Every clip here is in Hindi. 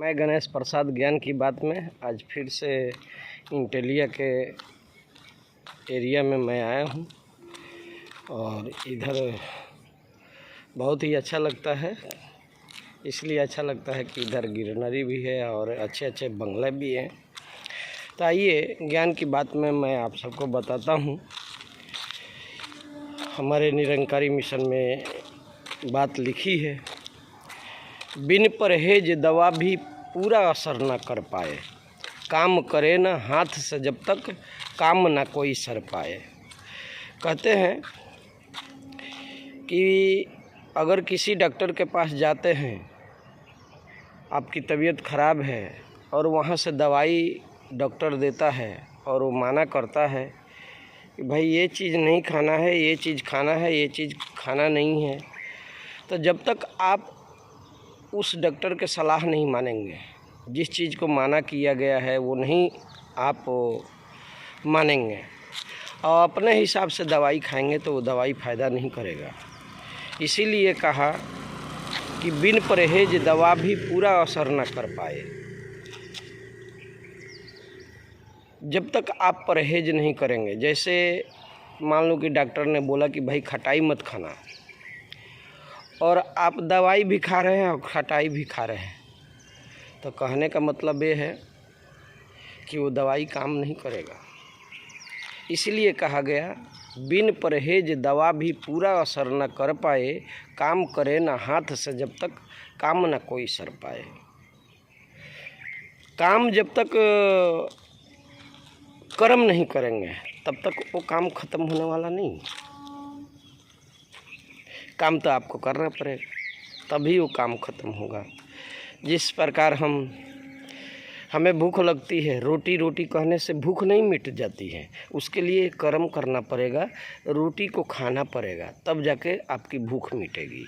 मैं गणेश प्रसाद ज्ञान की बात में आज फिर से इंटेलिया के एरिया में मैं आया हूँ और इधर बहुत ही अच्छा लगता है। इसलिए अच्छा लगता है कि इधर ग्रीनरी भी है और अच्छे अच्छे बंगले भी हैं। तो आइए ज्ञान की बात में मैं आप सबको बताता हूँ। हमारे निरंकारी मिशन में बात लिखी है, बिन परहेज दवा भी पूरा असर न कर पाए, काम करे न हाथ से जब तक काम न कोई सर पाए। कहते हैं कि अगर किसी डॉक्टर के पास जाते हैं, आपकी तबीयत ख़राब है और वहाँ से दवाई डॉक्टर देता है और वो मना करता है कि भाई ये चीज़ नहीं खाना है, ये चीज़ खाना है, ये चीज़ खाना नहीं है, तो जब तक आप उस डॉक्टर के सलाह नहीं मानेंगे, जिस चीज़ को मना किया गया है वो नहीं आप मानेंगे और अपने हिसाब से दवाई खाएंगे तो वो दवाई फ़ायदा नहीं करेगा। इसीलिए कहा कि बिन परहेज दवा भी पूरा असर न कर पाए। जब तक आप परहेज नहीं करेंगे, जैसे मान लो कि डॉक्टर ने बोला कि भाई खटाई मत खाना और आप दवाई भी खा रहे हैं और खटाई भी खा रहे हैं, तो कहने का मतलब ये है कि वो दवाई काम नहीं करेगा। इसलिए कहा गया बिन परहेज दवा भी पूरा असर न कर पाए, काम करे न हाथ से जब तक काम न कोई सर पाए। काम जब तक कर्म नहीं करेंगे तब तक वो काम ख़त्म होने वाला नहीं। काम तो आपको करना पड़ेगा, तभी वो काम ख़त्म होगा। जिस प्रकार हमें भूख लगती है, रोटी रोटी कहने से भूख नहीं मिट जाती है, उसके लिए कर्म करना पड़ेगा, रोटी को खाना पड़ेगा, तब जाके आपकी भूख मिटेगी।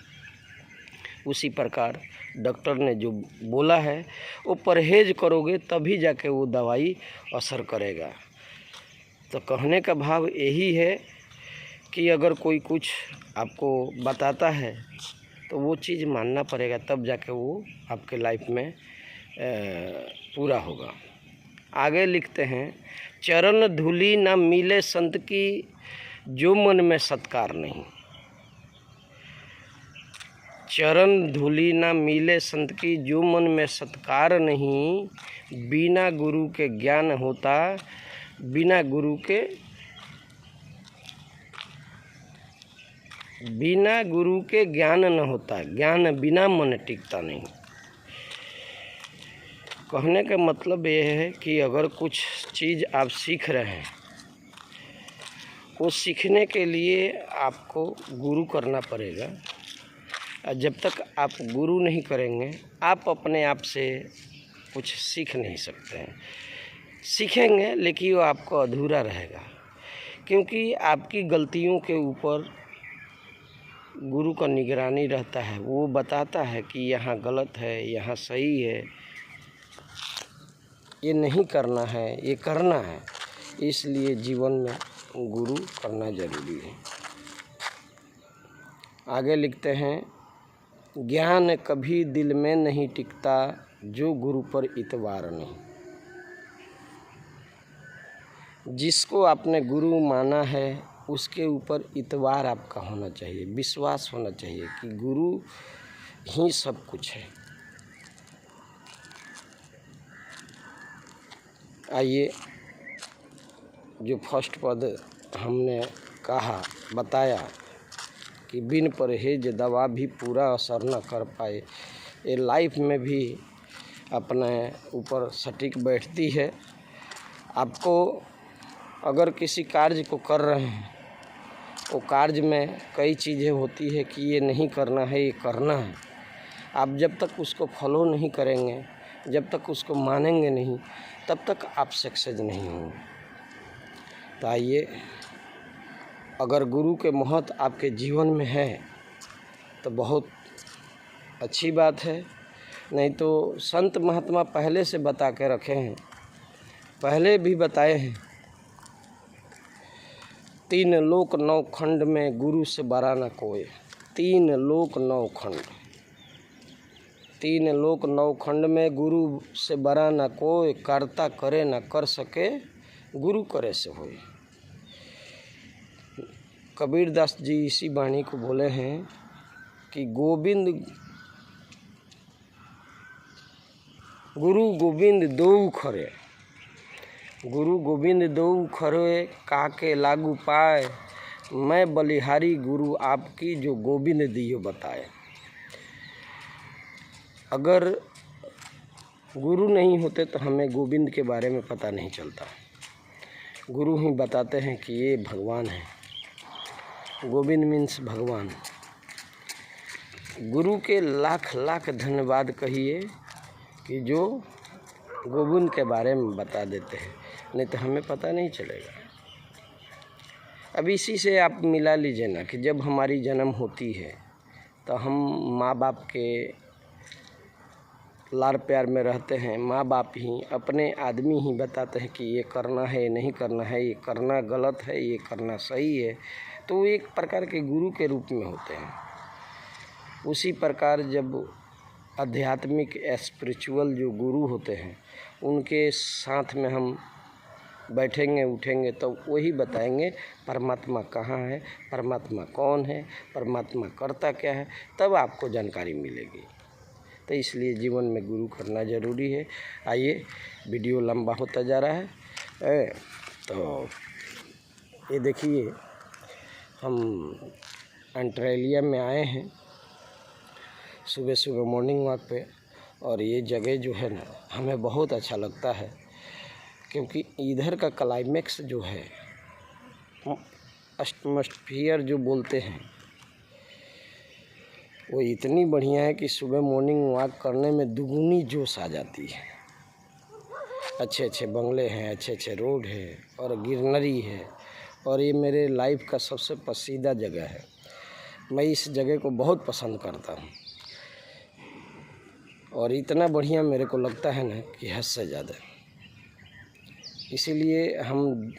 उसी प्रकार डॉक्टर ने जो बोला है वो परहेज करोगे तभी जाके वो दवाई असर करेगा। तो कहने का भाव यही है कि अगर कोई कुछ आपको बताता है तो वो चीज़ मानना पड़ेगा, तब जाके वो आपके लाइफ में पूरा होगा। आगे लिखते हैं, चरण धूलि न मिले संत की, जो मन में सत्कार नहीं। चरण धूलि न मिले संत की, जो मन में सत्कार नहीं। बिना गुरु के ज्ञान होता, बिना गुरु के ज्ञान न होता, ज्ञान बिना मन टिकता नहीं। कहने का मतलब ये है कि अगर कुछ चीज़ आप सीख रहे हैं, वो सीखने के लिए आपको गुरु करना पड़ेगा। और जब तक आप गुरु नहीं करेंगे, आप अपने आप से कुछ सीख नहीं सकते हैं। सीखेंगे लेकिन वो आपको अधूरा रहेगा, क्योंकि आपकी गलतियों के ऊपर गुरु का निगरानी रहता है। वो बताता है कि यहाँ गलत है, यहाँ सही है, ये नहीं करना है, ये करना है। इसलिए जीवन में गुरु करना जरूरी है। आगे लिखते हैं, ज्ञान कभी दिल में नहीं टिकता, जो गुरु पर इतबार नहीं। जिसको आपने गुरु माना है उसके ऊपर इतबार आपका होना चाहिए, विश्वास होना चाहिए कि गुरु ही सब कुछ है। आइए, जो फर्स्ट पद हमने कहा, बताया कि बिन परहेज दवा भी पूरा असर न कर पाए, ये लाइफ में भी अपने ऊपर सटीक बैठती है। आपको अगर किसी कार्य को कर रहे हैं, वो कार्य में कई चीज़ें होती है कि ये नहीं करना है, ये करना है। आप जब तक उसको फॉलो नहीं करेंगे, जब तक उसको मानेंगे नहीं, तब तक आप सक्सेस नहीं होंगे। तो आइए, अगर गुरु के महत्व आपके जीवन में है तो बहुत अच्छी बात है, नहीं तो संत महात्मा पहले से बता के रखे हैं, पहले भी बताए हैं। 3 लोक 9 खंड में गुरु से बड़ा न कोई। 3 लोक 9 खंड, तीन लोक नौखंड में, गुरु से बड़ा न कोई, करता करे न कर सके, गुरु करे से होए। कबीरदास जी इसी वाणी को बोले हैं कि गुरु गोविंद दो खरे, गुरु गोविंद दो खरे, काके लागू पाए, मैं बलिहारी गुरु आपकी, जो गोविंद दियो बताए। अगर गुरु नहीं होते तो हमें गोविंद के बारे में पता नहीं चलता। गुरु ही बताते हैं कि ये भगवान है। गोविंद मीन्स भगवान। गुरु के लाख लाख धन्यवाद कहिए कि जो गोविंद के बारे में बता देते हैं, नहीं तो हमें पता नहीं चलेगा। अब इसी से आप मिला लीजिए ना कि जब हमारी जन्म होती है तो हम माँ बाप के लाड़ प्यार में रहते हैं। माँ बाप ही अपने आदमी ही बताते हैं कि ये करना है, ये नहीं करना है, ये करना गलत है, ये करना सही है। तो वो एक प्रकार के गुरु के रूप में होते हैं। उसी प्रकार जब आध्यात्मिक स्पिरिचुअल जो गुरु होते हैं, उनके साथ में हम बैठेंगे उठेंगे तो वही बताएंगे परमात्मा कहाँ है, परमात्मा कौन है, परमात्मा करता क्या है, तब आपको जानकारी मिलेगी। तो इसलिए जीवन में गुरु करना ज़रूरी है। आइए, वीडियो लंबा होता जा रहा है। तो ये देखिए, हम ऑस्ट्रेलिया में आए हैं सुबह सुबह मॉर्निंग वॉक पे, और ये जगह जो है ना हमें बहुत अच्छा लगता है, क्योंकि इधर का क्लाइमेक्स जो है, एटमॉस्फेयर जो बोलते हैं, वो इतनी बढ़िया है कि सुबह मॉर्निंग वॉक करने में दुगुनी जोश आ जाती है। अच्छे अच्छे बंगले हैं, अच्छे अच्छे रोड है और ग्रीनरी है, और ये मेरे लाइफ का सबसे पसंदीदा जगह है। मैं इस जगह को बहुत पसंद करता हूँ, और इतना बढ़िया मेरे को लगता है ना कि हद से ज़्यादा। इसीलिए हम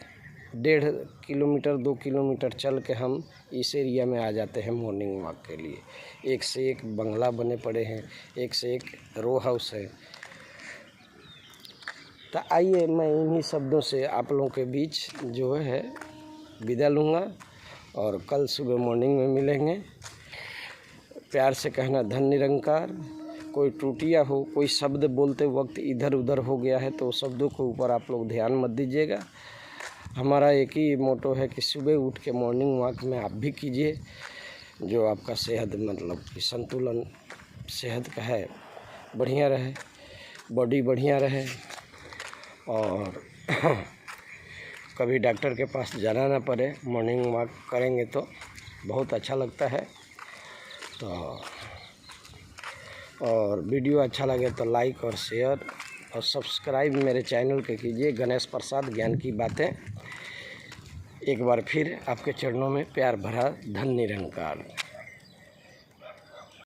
1.5 किलोमीटर 2 किलोमीटर चल के हम इस एरिया में आ जाते हैं मॉर्निंग वॉक के लिए। एक से एक बंगला बने पड़े हैं, एक से एक रो हाउस है। तो आइए, मैं इन्हीं शब्दों से आप लोगों के बीच जो है विदा लूँगा, और कल सुबह मॉर्निंग में मिलेंगे। प्यार से कहना धन निरंकार। कोई त्रुटियाँ हो, कोई शब्द बोलते वक्त इधर उधर हो गया है तो शब्दों के ऊपर आप लोग ध्यान मत दीजिएगा। हमारा एक ही मोटो है कि सुबह उठ के मॉर्निंग वॉक में आप भी कीजिए, जो आपका सेहत मतलब कि संतुलन सेहत का है बढ़िया रहे, बॉडी बढ़िया रहे, और कभी डॉक्टर के पास जाना ना पड़े। मॉर्निंग वॉक करेंगे तो बहुत अच्छा लगता है। तो और वीडियो अच्छा लगे तो लाइक और शेयर और सब्सक्राइब मेरे चैनल के कीजिए। गणेश प्रसाद ज्ञान की बातें। एक बार फिर आपके चरणों में प्यार भरा धन निरंकार।